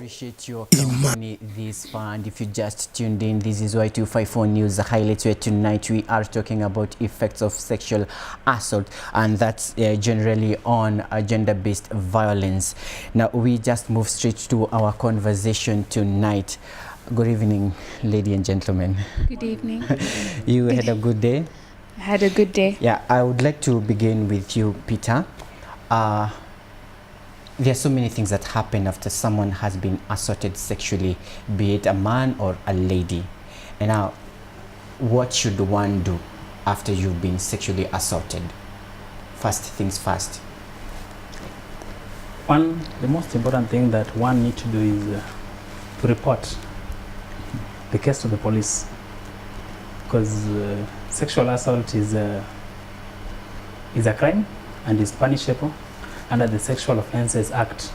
Appreciate your company this far, and if you just tuned in, this is Y254 News Highlights, where tonight we are talking about effects of sexual assault, and that's generally on gender-based violence. Now we just move straight to our conversation tonight. Good evening, ladies and gentlemen. Good evening. You had a good day? I had a good day. Yeah, I would like to begin with you, Peter. There are so many things that happen after someone has been assaulted sexually, be it a man or a lady. And now, what should one do after you've been sexually assaulted? First things first. The most important thing that one needs to do is to report the case to the police, because sexual assault is a crime and is punishable under the Sexual Offences Act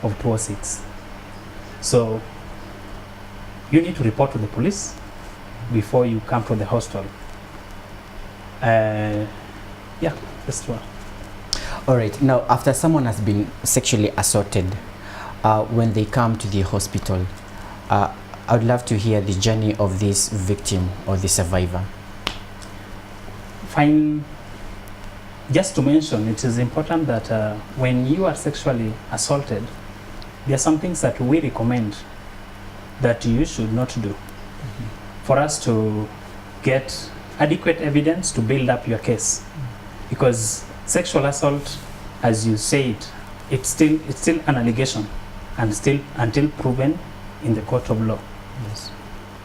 of 2006. So you need to report to the police before you come to the hostel. Yeah, that's true. All right. Now, after someone has been sexually assaulted, when they come to the hospital, I would love to hear the journey of this victim or the survivor. Fine. Just to mention, it is important that when you are sexually assaulted, there are some things that we recommend that you should not do for us to get adequate evidence to build up your case. Because sexual assault, as you said, it's still an allegation and still until proven in the court of law. Yes.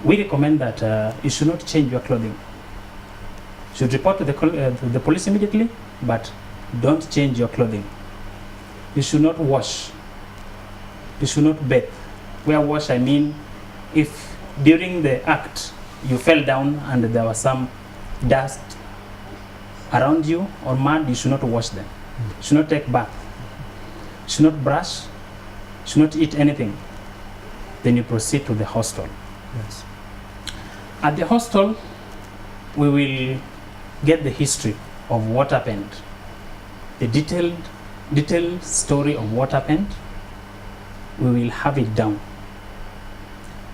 We recommend that you should not change your clothing. You should report to the police immediately, but don't change your clothing. You should not wash. You should not bathe. Where wash, I mean, if during the act you fell down and there was some dust around you or mud, you should not wash them. You should not take bath. You should not brush. You should not eat anything. Then you proceed to the hostel. Yes. At the hostel, we will get the history of what happened, the detailed story of what happened. We will have it down.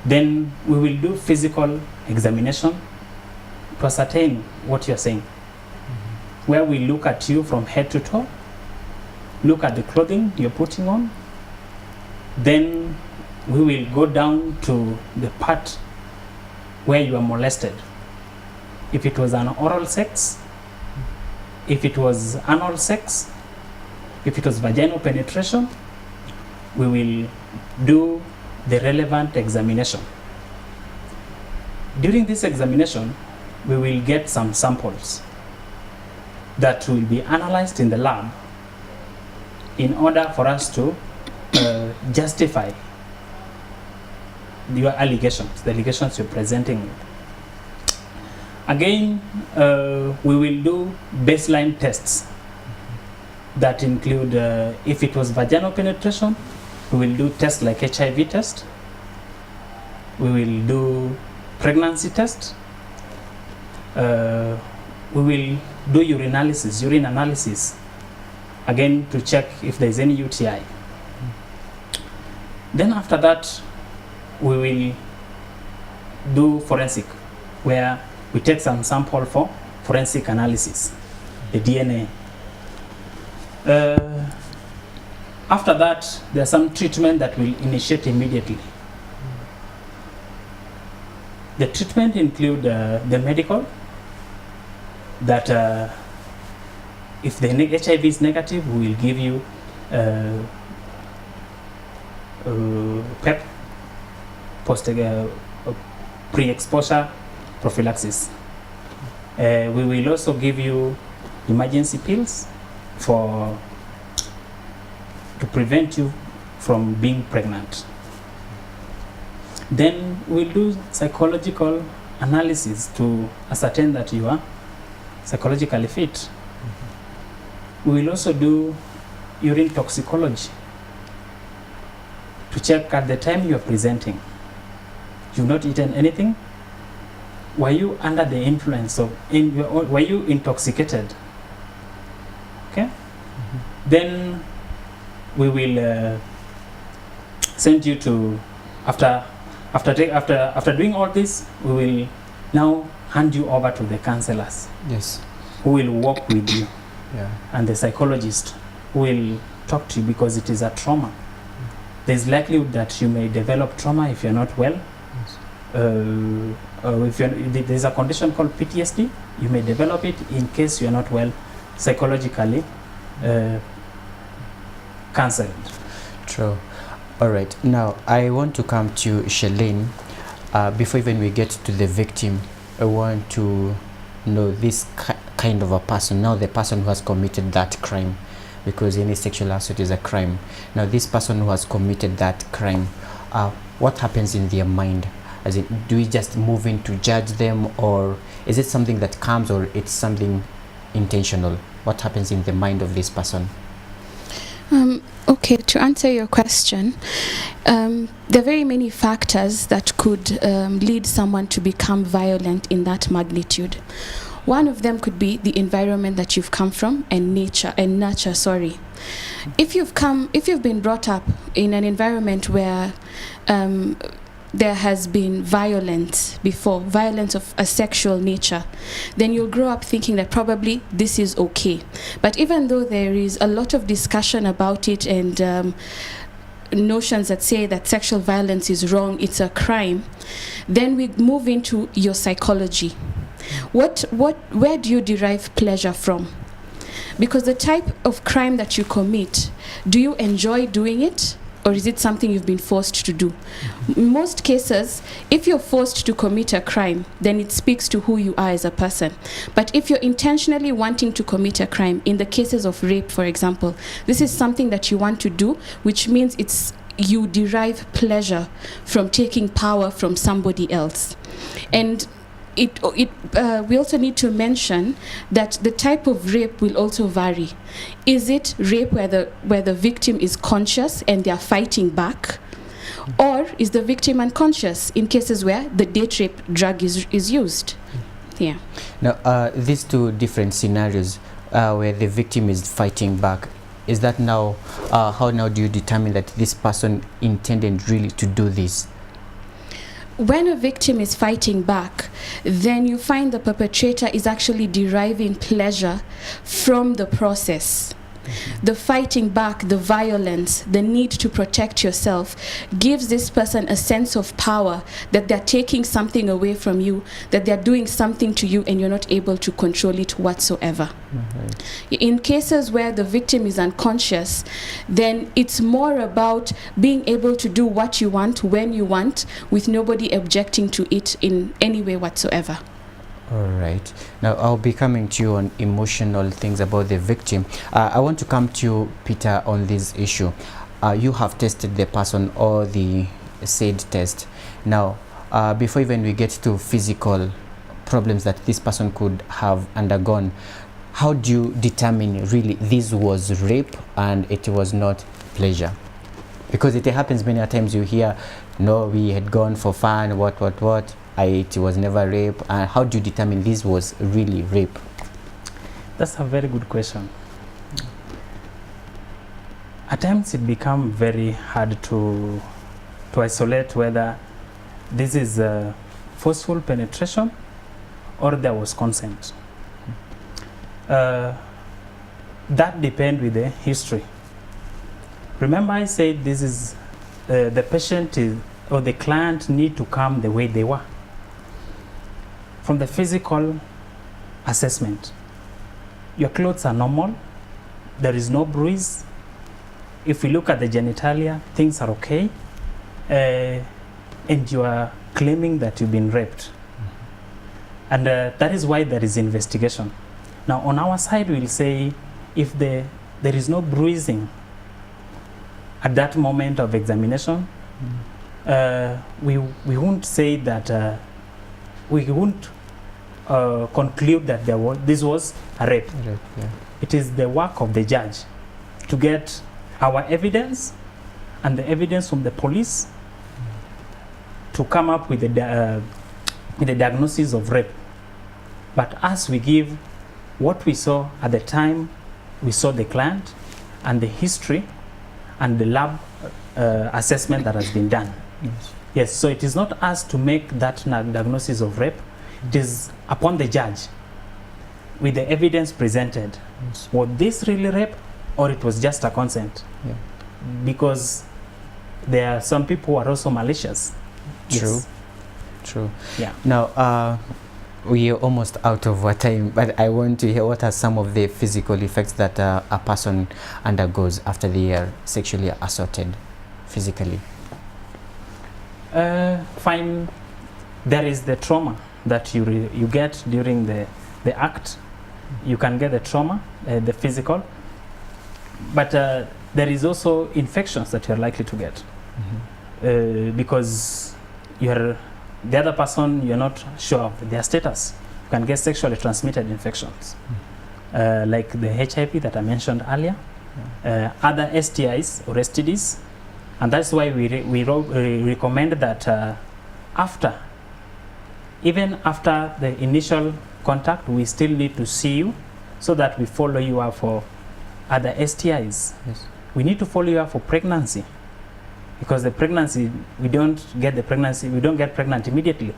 Then we will do physical examination to ascertain what you're saying, where we look at you from head to toe, look at the clothing you're putting on. Then we will go down to the part where you are molested. If it was an oral sex, if it was anal sex, if it was vaginal penetration, we will do the relevant examination. During this examination, we will get some samples that will be analyzed in the lab in order for us to justify your allegations, the allegations you're presenting. Again, we will do baseline tests that include, if it was vaginal penetration, we will do tests like HIV test. We will do pregnancy test. We will do urine analysis, again to check if there is any UTI. Then after that, we will do forensic, where we take some sample for forensic analysis, the DNA. After that, there's some treatment that will initiate immediately. The treatment include the medical, that if the HIV is negative, we will give you PEP, pre-exposure prophylaxis. We will also give you emergency pills to prevent you from being pregnant. Then we'll do psychological analysis to ascertain that you are psychologically fit. We will also do urine toxicology to check at the time you are presenting. You've not eaten anything. Were you under the influence of, were you intoxicated? Okay. Then we will send you to, after doing all this, we will now hand you over to the counselors. Yes. Who will work with you, Yeah. and the psychologist who will talk to you, because it is a trauma. There's likelihood that you may develop trauma if you're not well. Yes. If there's a condition called PTSD, you may develop it in case you're not well psychologically counseled. True. All right. Now, I want to come to Shalene. Before even we get to the victim, I want to know this kind of a person. Now, the person who has committed that crime, because any sexual assault is a crime. Now, this person who has committed that crime, what happens in their mind? As in, do we just move in to judge them, or is it something that comes, or it's something intentional? What happens in the mind of this person? Okay, to answer your question, there are very many factors that could lead someone to become violent in that magnitude. One of them could be the environment that you've come from and nurture. Sorry, if you've been brought up in an environment where there has been violence before, violence of a sexual nature, then you'll grow up thinking that probably this is okay. But even though there is a lot of discussion about it and notions that say that sexual violence is wrong, it's a crime, then we move into your psychology. Where do you derive pleasure from? Because the type of crime that you commit, do you enjoy doing it? Or is it something you've been forced to do? In most cases, if you're forced to commit a crime, then it speaks to who you are as a person. But if you're intentionally wanting to commit a crime, in the cases of rape, for example, this is something that you want to do, which means you derive pleasure from taking power from somebody else. And we also need to mention that the type of rape will also vary. Is it rape where the victim is conscious and they are fighting back? Or is the victim unconscious in cases where the date rape drug is used? Yeah. Now, these two different scenarios where the victim is fighting back, is that now, how now do you determine that this person intended really to do this? When a victim is fighting back, then you find the perpetrator is actually deriving pleasure from the process. The fighting back, the violence, the need to protect yourself gives this person a sense of power, that they're taking something away from you, that they're doing something to you and you're not able to control it whatsoever. In cases where the victim is unconscious, then it's more about being able to do what you want, when you want, with nobody objecting to it in any way whatsoever. All right. Now, I'll be coming to you on emotional things about the victim. I want to come to you, Peter, on this issue. You have tested the person or the said test. Now, before even we get to physical problems that this person could have undergone, how do you determine really this was rape and it was not pleasure? Because it happens many times you hear, no, we had gone for fun, what. It was never rape. How do you determine this was really rape? That's a very good question. At times it becomes very hard to isolate whether this is a forceful penetration or there was consent. That depends with the history. Remember I said this is the patient or the client need to come the way they were. From the physical assessment, your clothes are normal, there is no bruise. If we look at the genitalia, things are okay, and you are claiming that you've been raped. And that is why there is investigation. Now on our side we'll say if there is no bruising at that moment of examination, we won't say that we won't conclude that this was a rape. Yeah. It is the work of the judge to get our evidence and the evidence from the police to come up with the diagnosis of rape. But as we give what we saw at the time we saw the client and the history and the lab assessment that has been done. Yes. Yes, so it is not us to make that diagnosis of rape. It is upon the judge with the evidence presented. Yes. Was this really rape or it was just a consent? Yeah. Because there are some people who are also malicious. True. Yes. True. Yeah. Now, we are almost out of our time, but I want to hear what are some of the physical effects that a person undergoes after they are sexually assaulted physically. Fine. There is the trauma that you get during the act. You can get the trauma, the physical, but there is also infections that you're likely to get because you're the other person, you're not sure of their status. You can get sexually transmitted infections like the HIV that I mentioned earlier, other STIs or STDs, and that's why we recommend that even after the initial contact, we still need to see you so that we follow you up for other STIs. Yes. We need to follow you up for pregnancy, because the pregnancy, we don't get pregnant immediately.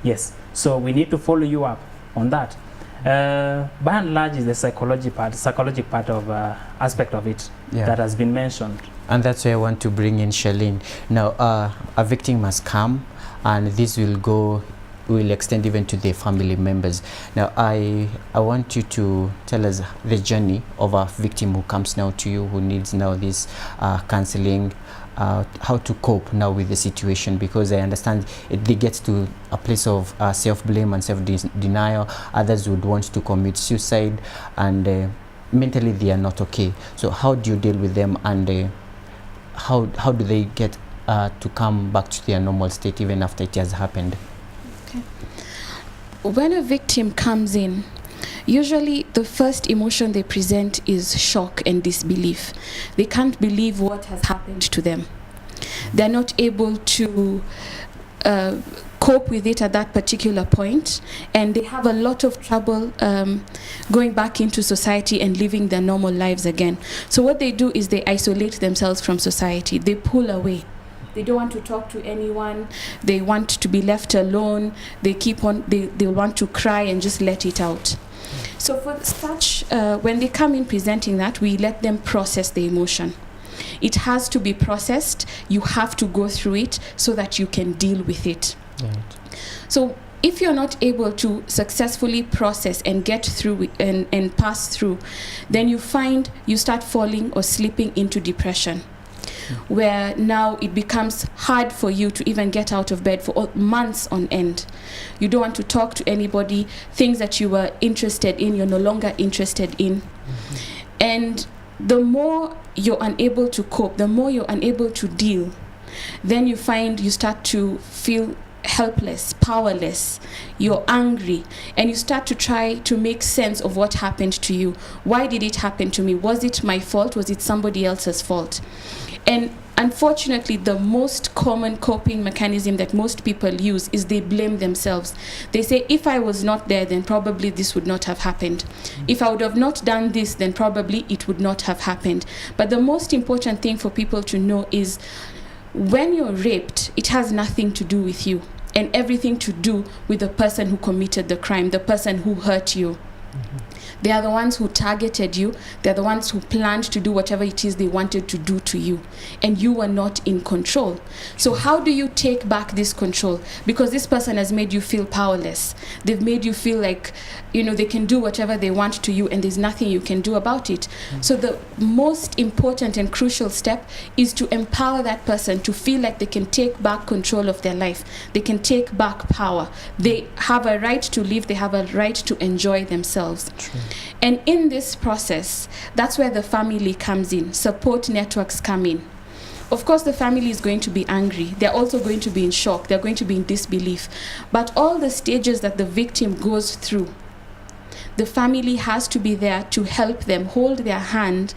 Yes, so we need to follow you up on that. By and large is the psychological part of aspect of it that has been mentioned. And that's why I want to bring in Charlene. Now, a victim must come, and this will extend even to the family members. Now, I want you to tell us the journey of a victim who comes now to you, who needs now this counseling, how to cope now with the situation, because I understand they get to a place of self-blame and self-denial. Others would want to commit suicide, and mentally they are not okay. So how do you deal with them, and how do they get to come back to their normal state even after it has happened? Okay. When a victim comes in, usually the first emotion they present is shock and disbelief. They can't believe what has happened to them. They're not able to cope with it at that particular point, and they have a lot of trouble going back into society and living their normal lives again. So what they do is they isolate themselves from society. They pull away. They don't want to talk to anyone. They want to be left alone. They want to cry and just let it out. So for such, when they come in presenting that, we let them process the emotion. It has to be processed. You have to go through it so that you can deal with it. Right. So if you're not able to successfully process and get through it and pass through, then you find you start falling or slipping into depression, where now it becomes hard for you to even get out of bed for months on end. You don't want to talk to anybody. Things that you were interested in, you're no longer interested in. And the more you're unable to cope, the more you're unable to deal, then you find you start to feel helpless, powerless, you're angry, and you start to try to make sense of what happened to you. Why did it happen to me? Was it my fault? Was it somebody else's fault? And unfortunately, the most common coping mechanism that most people use is they blame themselves. They say, if I was not there, then probably this would not have happened. If I would have not done this, then probably it would not have happened. But the most important thing for people to know is when you're raped, it has nothing to do with you and everything to do with the person who committed the crime, the person who hurt you. They are the ones who targeted you. They're the ones who planned to do whatever it is they wanted to do to you. And you were not in control. So how do you take back this control? Because this person has made you feel powerless. They've made you feel like, they can do whatever they want to you and there's nothing you can do about it. So the most important and crucial step is to empower that person to feel like they can take back control of their life. They can take back power. They have a right to live. They have a right to enjoy themselves. True. And in this process, that's where the family comes in. Support networks come in. Of course, the family is going to be angry. They're also going to be in shock. They're going to be in disbelief. But all the stages that the victim goes through, the family has to be there to help them, hold their hand,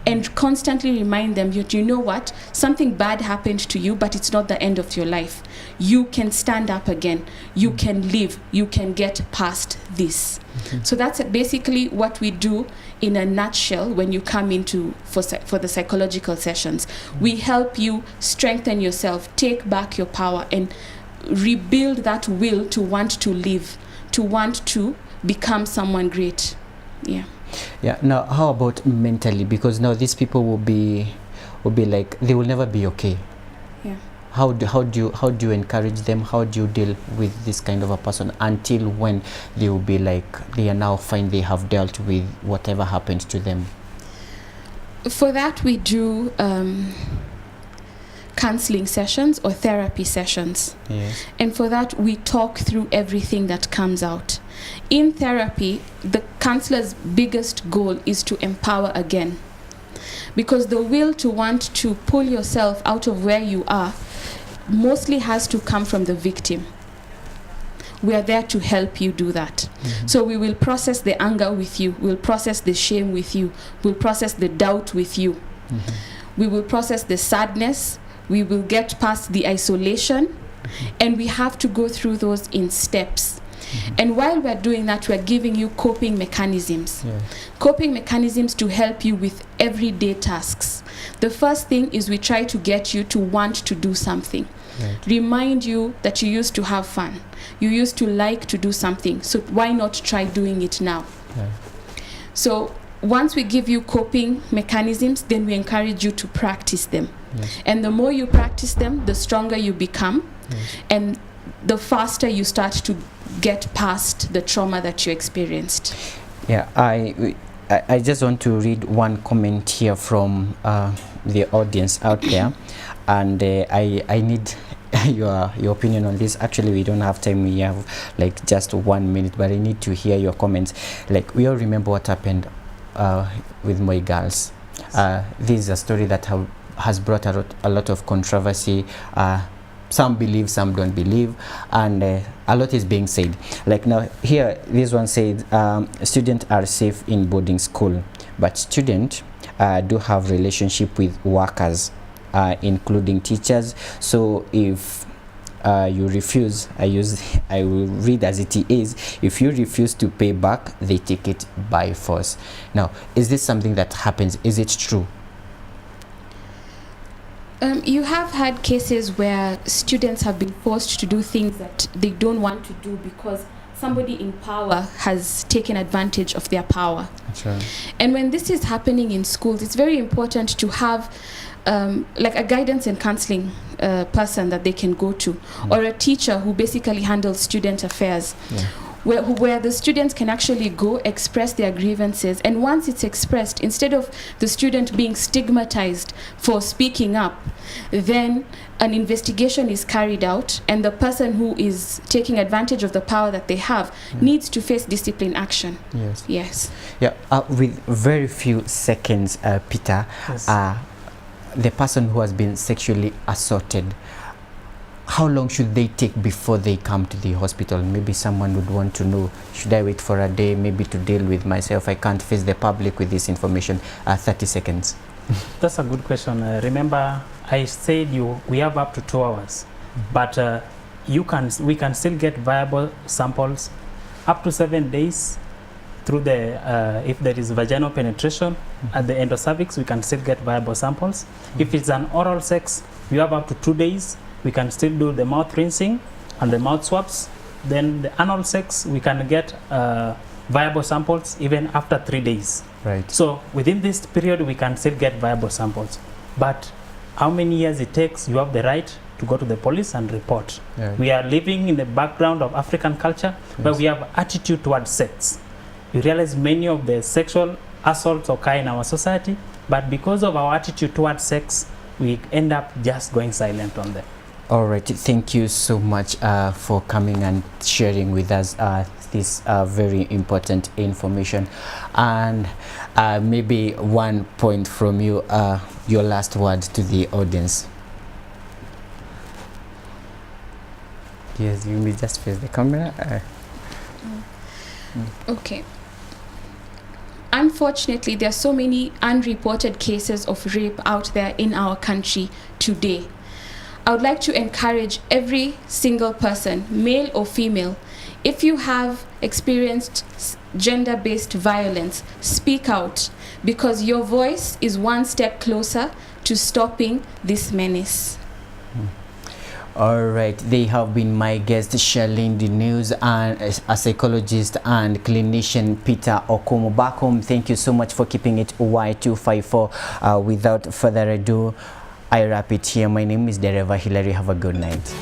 and constantly remind them, you know what? Something bad happened to you, but it's not the end of your life. You can stand up again. You can live. You can get past this. So that's basically what we do in a nutshell when you come into for the psychological sessions. We help you strengthen yourself, take back your power, and rebuild that will to want to live, to want to become someone great. Yeah. Now, how about mentally? Because now these people will be like, they will never be okay. Yeah. How do you encourage them? How do you deal with this kind of a person until when they will be like, they are now fine, they have dealt with whatever happened to them? For that, we do counseling sessions or therapy sessions. Yes. And for that, we talk through everything that comes out. In therapy, the counselor's biggest goal is to empower again. Because the will to want to pull yourself out of where you are mostly has to come from the victim. We are there to help you do that. So we will process the anger with you, we'll process the shame with you, we'll process the doubt with you, we will process the sadness, we will get past the isolation, and we have to go through those in steps. And while we're doing that, we're giving you coping mechanisms. Coping mechanisms to help you with everyday tasks. The first thing is we try to get you to want to do something. Remind you that you used to have fun. You used to like to do something. So why not try doing it now? So once we give you coping mechanisms, then we encourage you to practice them. And the more you practice them, the stronger you become. And the faster you start to get past the trauma that you experienced. Yeah, I just want to read one comment here from the audience out there, and I need your opinion on this. Actually, we don't have time, we have like just 1 minute, but I need to hear your comments. Like, we all remember what happened with Moi girls. This is a story that has brought a lot of controversy. Some believe, some don't believe, and a lot is being said. Like now here, this one said, students are safe in boarding school, but students do have relationship with workers, including teachers. So if you refuse, I will read as it is, if you refuse to pay back, they take it by force. Now, is this something that happens? Is it true? You have had cases where students have been forced to do things that they don't want to do because somebody in power has taken advantage of their power. And when this is happening in schools, it's very important to have like a guidance and counseling person that they can go to, or a teacher who basically handles student affairs. Where the students can actually go express their grievances, and once it's expressed, instead of the student being stigmatized for speaking up, then an investigation is carried out, and the person who is taking advantage of the power that they have needs to face discipline action. Yeah, with very few seconds, Peter, the person who has been sexually assaulted, how long should they take before they come to the hospital? Maybe someone would want to know, should I wait for a day maybe to deal with myself? I can't face the public with this information. 30 seconds. That's a good question. Remember, I said we have up to 2 hours, but we can still get viable samples up to 7 days through the if there is vaginal penetration at the endocervix, we can still get viable samples. If it's an oral sex, we have up to 2 days. We can still do the mouth rinsing and the mouth swabs. Then the anal sex, we can get viable samples even after 3 days. So within this period, we can still get viable samples. But how many years it takes, you have the right to go to the police and report. We are living in the background of African culture, where we have attitude towards sex. You realize many of the sexual assaults occur in our society, but because of our attitude towards sex, we end up just going silent on them. All right, thank you so much for coming and sharing with us this very important information. And maybe 1 point from you, your last word to the audience. Yes, you may just face the camera. Okay. Unfortunately, there are so many unreported cases of rape out there in our country today. I would like to encourage every single person, male or female, if you have experienced gender-based violence, speak out, because your voice is one step closer to stopping this menace. All right, they have been my guest Charlene the News and a psychologist and clinician Peter Okumu. Back home, thank you so much for keeping it Y254. Without further ado, I wrap it here. My name is Dereva Hilary. Have a good night.